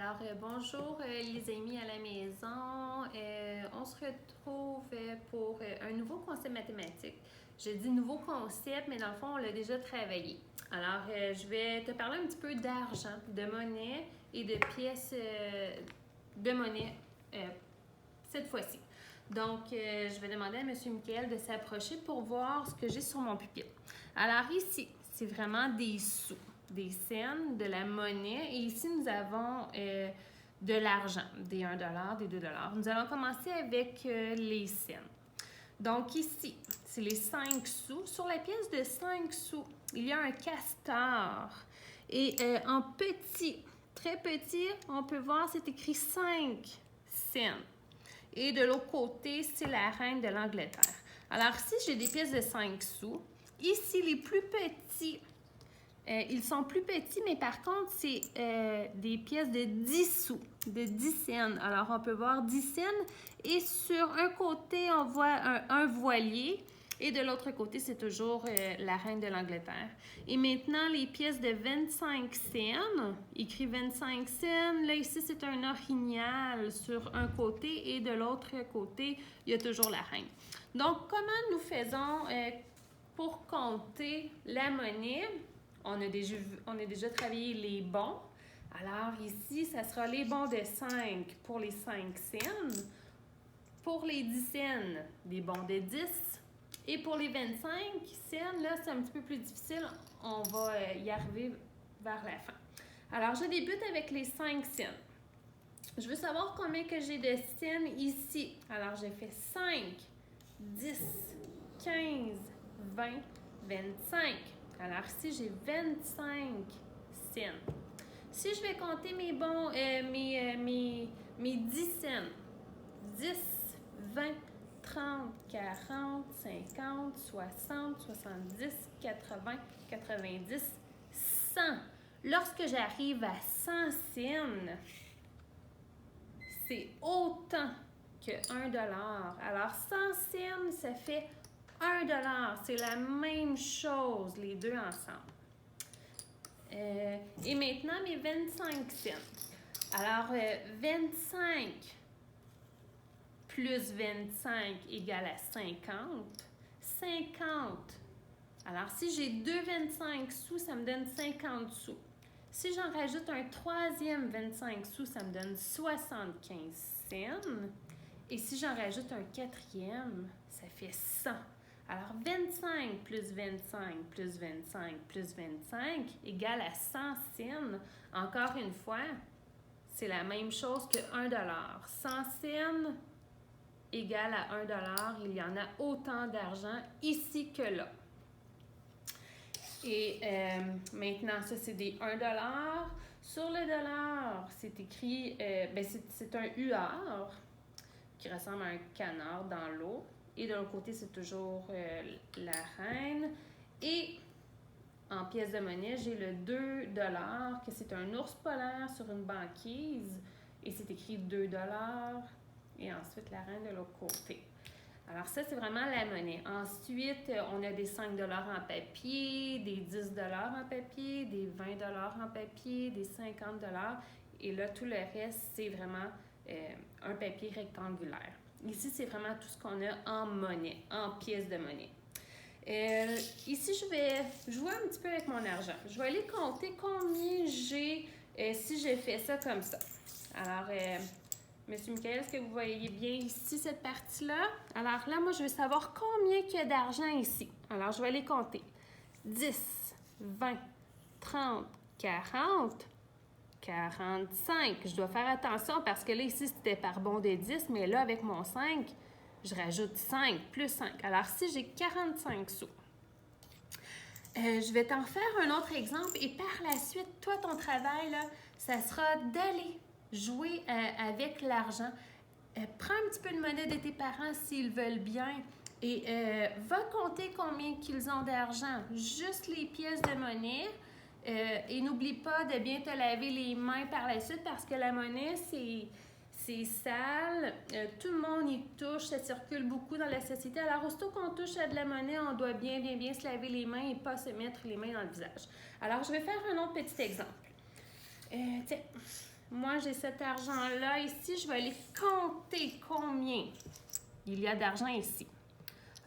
Alors, bonjour les amis à la maison. On se retrouve pour un nouveau concept mathématique. Je dis nouveau concept, mais dans le fond, on l'a déjà travaillé. Alors, je vais te parler un petit peu d'argent, de monnaie et de pièces de monnaie cette fois-ci. Donc, je vais demander à M. Michael de s'approcher pour voir ce que j'ai sur mon pupitre. Alors ici, c'est vraiment des sous, des cents, de la monnaie. Et ici, nous avons de l'argent, des 1 des 2 Nous allons commencer avec les cents. Donc ici, c'est les 5 sous. Sur la pièce de 5 sous, il y a un castor. Et en petit, très petit, on peut voir, c'est écrit 5 cents. Et de l'autre côté, c'est la reine de l'Angleterre. Alors ici, j'ai des pièces de 5 sous. Ici, les plus petits, ils sont plus petits, mais par contre, c'est des pièces de 10 sous, de 10 cents. Alors, on peut voir 10 cents. Et sur un côté, on voit un voilier. Et de l'autre côté, c'est toujours la reine de l'Angleterre. Et maintenant, les pièces de 25 cents, écrit 25 cents. Là, ici, c'est un orignal sur un côté et de l'autre côté, il y a toujours la reine. Donc, comment nous faisons pour compter la monnaie? On a déjà travaillé les bons. Alors, ici, ça sera les bons de 5 pour les 5 cents. Pour les 10 cents, des bons de 10. Et pour les 25 cents, là, c'est un petit peu plus difficile. On va y arriver vers la fin. Alors, je débute avec les 5 cents. Je veux savoir combien que j'ai de cents ici. Alors, j'ai fait 5, 10, 15, 20, 25. Alors, ici, j'ai 25 cents. Si je vais compter mes bons, mes 10 cents, 10, 20, 30, 40, 50, 60, 70, 80, 90, 100. Lorsque j'arrive à 100 cents, c'est autant que 1 dollar. Alors, 100 cents, ça fait 1 dollar. C'est la même chose, les deux ensemble. Et maintenant, mes 25 cents. Alors, 25 plus 25 égale à 50. 50. Alors, si j'ai deux 25 sous, ça me donne 50 sous. Si j'en rajoute un troisième 25 sous, ça me donne 75 cents. Et si j'en rajoute un quatrième, ça fait 100. Alors, 25 plus 25 plus 25 plus 25 égale à 100 cents. Encore une fois, c'est la même chose que 1 dollar. 100 cents égale à 1 dollar. Il y en a autant d'argent ici que là. Et maintenant, ça, c'est des 1 dollar. Sur le dollar, c'est écrit, c'est un huard qui ressemble à un canard dans l'eau. Et de l'autre côté, c'est toujours la reine. Et en pièces de monnaie, j'ai le 2 dollars, que c'est un ours polaire sur une banquise. Et c'est écrit 2 dollars. Et ensuite, la reine de l'autre côté. Alors ça, c'est vraiment la monnaie. Ensuite, on a des 5 dollars en papier, des 10 dollars en papier, des 20 dollars en papier, des 50 dollars. Et là, tout le reste, c'est vraiment un papier rectangulaire. Ici, c'est vraiment tout ce qu'on a en monnaie, en pièces de monnaie. Ici, je vais jouer un petit peu avec mon argent. Je vais aller compter combien j'ai si j'ai fait ça comme ça. Alors, Monsieur Michael, est-ce que vous voyez bien ici cette partie-là? Alors là, moi, je veux savoir combien il y a d'argent ici. Alors, je vais les compter. 10, 20, 30, 40, 45. Je dois faire attention parce que là, ici, c'était par bon de 10, mais là, avec mon 5, je rajoute 5 plus 5. Alors, si j'ai 45 sous, je vais t'en faire un autre exemple et par la suite, toi, ton travail, là, ça sera d'aller jouer avec l'argent. Prends un petit peu de monnaie de tes parents s'ils veulent bien et va compter combien qu'ils ont d'argent. Juste les pièces de monnaie. Et n'oublie pas de bien te laver les mains par la suite parce que la monnaie, c'est sale. Tout le monde y touche, ça circule beaucoup dans la société. Alors, aussitôt qu'on touche à de la monnaie, on doit bien se laver les mains et pas se mettre les mains dans le visage. Alors, je vais faire un autre petit exemple. Tiens, moi, j'ai cet argent-là ici. Je vais aller compter combien il y a d'argent ici.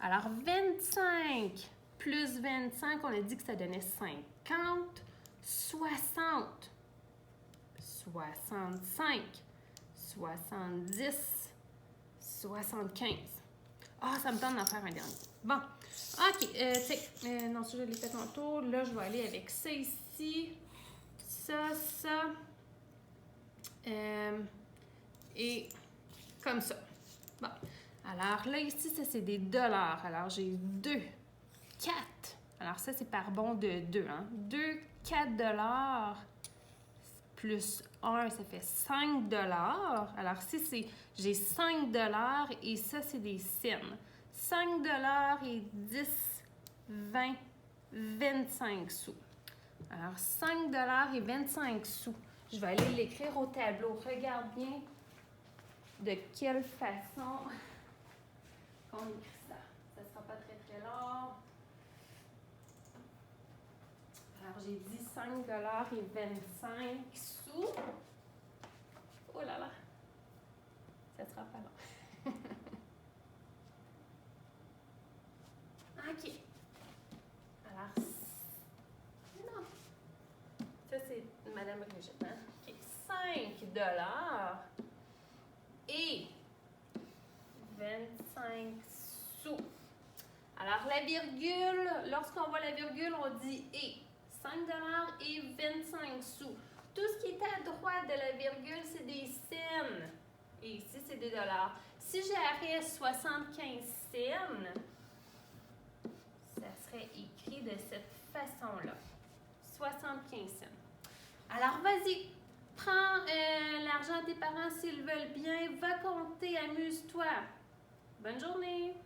Alors, 25 plus 25, on a dit que ça donnait 50, 60, 65, 70, 75. Ah, ça me tente d'en faire un dernier. Bon, OK. Non, ça, je l'ai fait tantôt. Là, je vais aller avec ça ici. Ça. Et comme ça. Bon. Alors là, ici, ça, c'est des dollars. Alors, j'ai 2, 4. Alors, ça, c'est par bon de 2. Hein? 2, 4 dollars plus 1, ça fait 5 dollars. Alors, si j'ai 5 dollars et ça, c'est des cents. 5 dollars et 10, 20, 25 sous. Alors, 5 dollars et 25 sous. Je vais aller l'écrire au tableau. Regarde bien de quelle façon qu'on écrit ça. Ça ne sera pas très, très long. Alors, j'ai dit 5 dollars et 25 sous. Oh là là! Ça ne sera pas long. OK. Alors, non. Ça, c'est Madame Brigitte. Hein? OK. 5 dollars et 25 sous. Alors, la virgule, lorsqu'on voit la virgule, on dit « et ». 5 dollars et 25 sous. Tout ce qui est à droite de la virgule, c'est des cents. Et ici, c'est des dollars. Si j'arrête 75 cents, ça serait écrit de cette façon-là. 75 cents. Alors, vas-y, prends l'argent à tes parents s'ils veulent bien. Va compter, amuse-toi. Bonne journée!